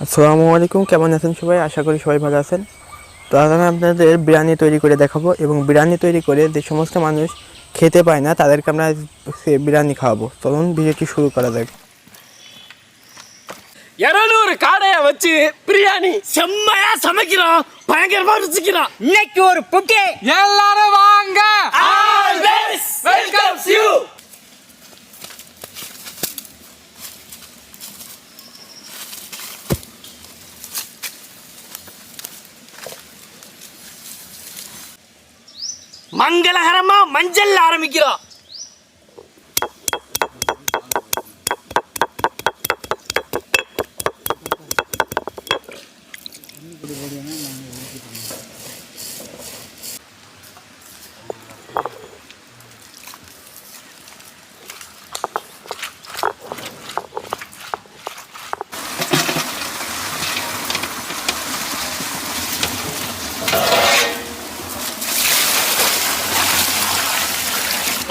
আসসালামু আলাইকুম, কেমন আছেন সবাই? আশা করি সবাই ভালো আছেন। তো আজ আমি আপনাদের বিরিয়ানি তৈরি করে দেখাবো এবং বিরিয়ানি তৈরি করে যে সমস্ত মানুষ খেতে পায় না তাদেরকে আমরা বিরিয়ানি খাওয়াবো। চলুন ভিডিওটি শুরু করা যাক। 200 காடையை வச்சு பிரியாணி செம்மையா சமைக்கிறோம், பயங்கரமா ருசிக்கிறோம். இன்னைக்கு ஒரு புட்டி எல்லாரும் வாங்க. Always welcomes you. மங்களகரமா மஞ்சள் ஆரம்பிக்கிறோம்.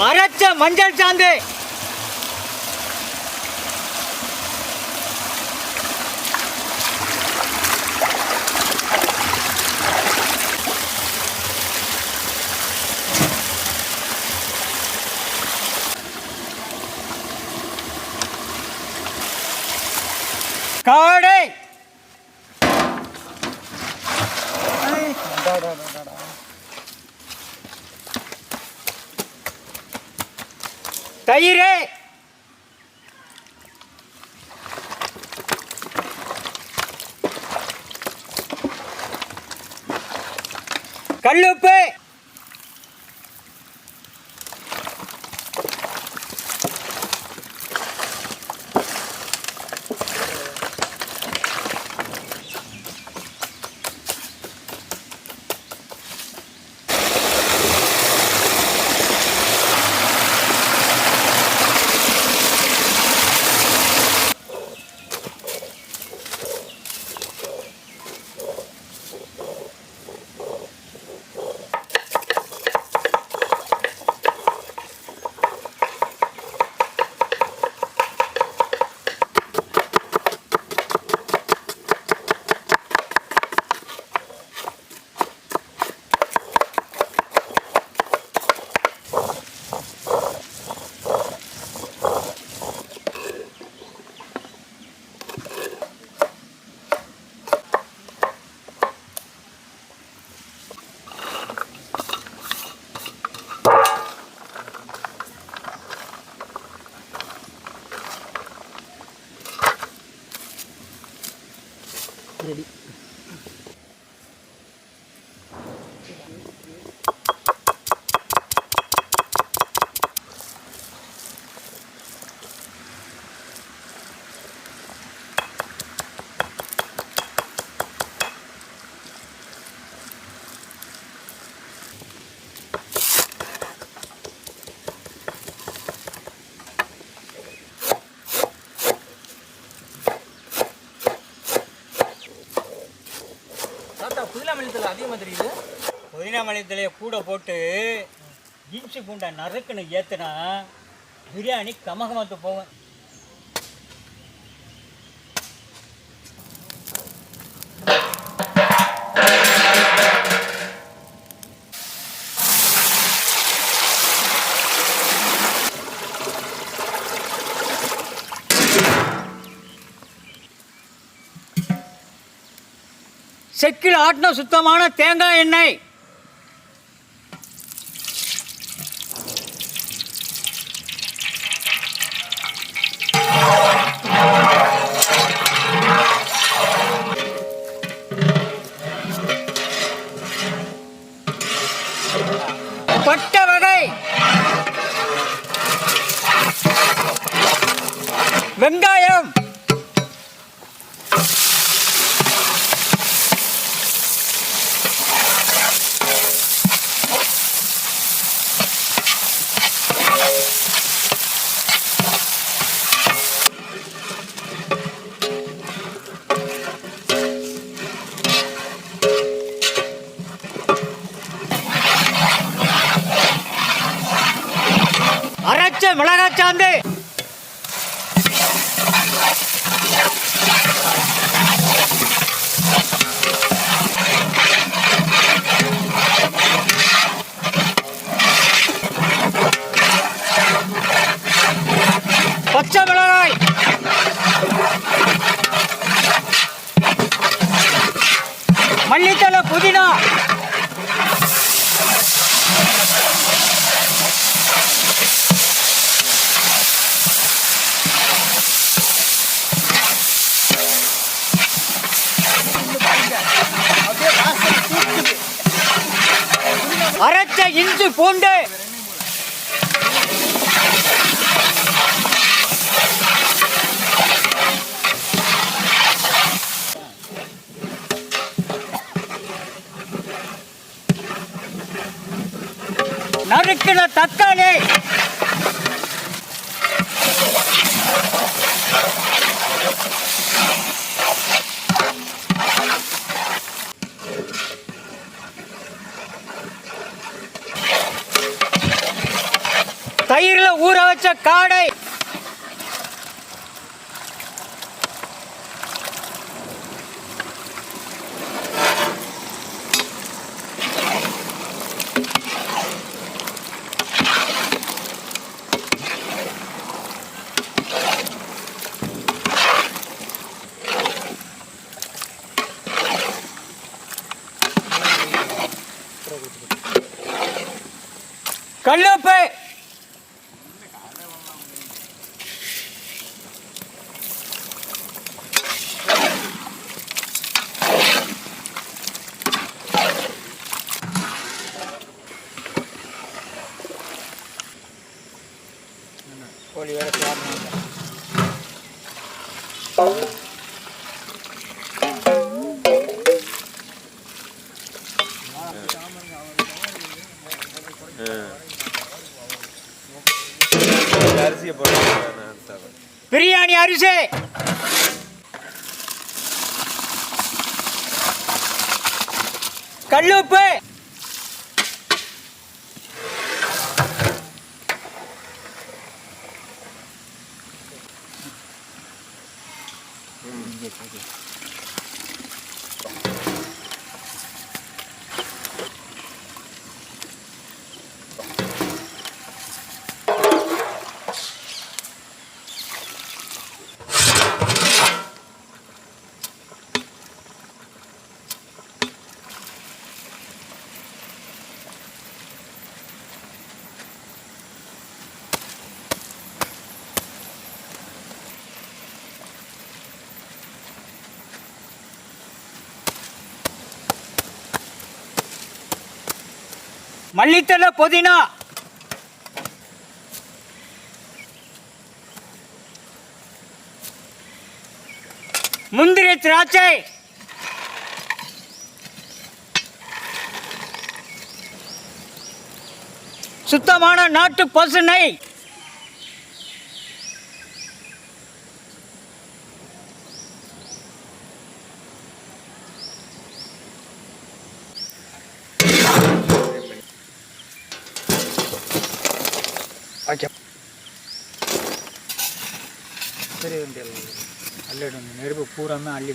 அரைச்ச மஞ்சள் சாந்து காடை தயிர் கல்லுப்பு புதினா மல்லித்தலையை கூட போட்டு இஞ்சி பூண்டை நறுக்குன்னு ஏற்றுனா பிரியாணி கமகமத்து போகும். செக்கில் ஆட்டின சுத்தமான தேங்காய் எண்ணெய், பட்டை வகை, வெங்காயம், அரைச்ச மிளகாய் சாந்து, மல்லித்தலை புதினா அரைச்ச இஞ்சி பூண்டு நறுக்கின தக்காளி தயிர்ல ஊற வச்ச காடை கல்லுப்பு கோழி வேற பிரியாணி அரிசி கல்லுப்பு மல்லித்தலை புதினா முந்திரி திராட்சை சுத்தமான நாட்டு பசு நெய் சரி அள்ளிடும் நெருப்பு பூராமே அள்ளி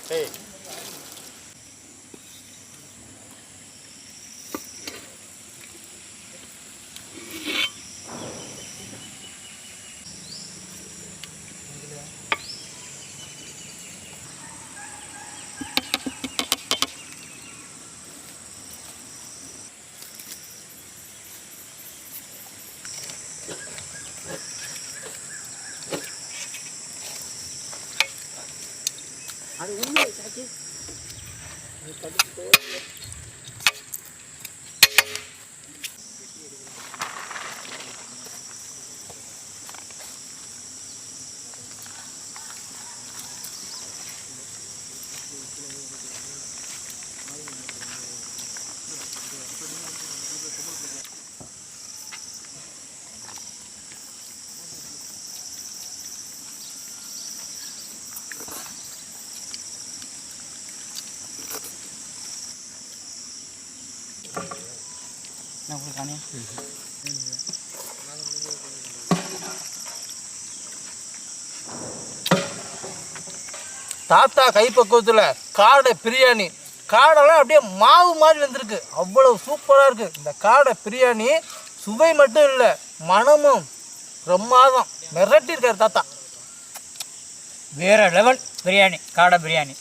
Hey. அது உண்மை சாச்சி நீ படிச்சுட்டே தாத்தா கைப்பக்குவத்தில் காடை பிரியாணி. காடெல்லாம் அப்படியே மாவு மாதிரி வந்திருக்கு, அவ்வளோ சூப்பராக இருக்குது இந்த காடை பிரியாணி. சுவை மட்டும் இல்லை, மனமும் பிரமாதம், மிரட்டியிருக்கார் தாத்தா. வேற லெவல் பிரியாணி, காடை பிரியாணி.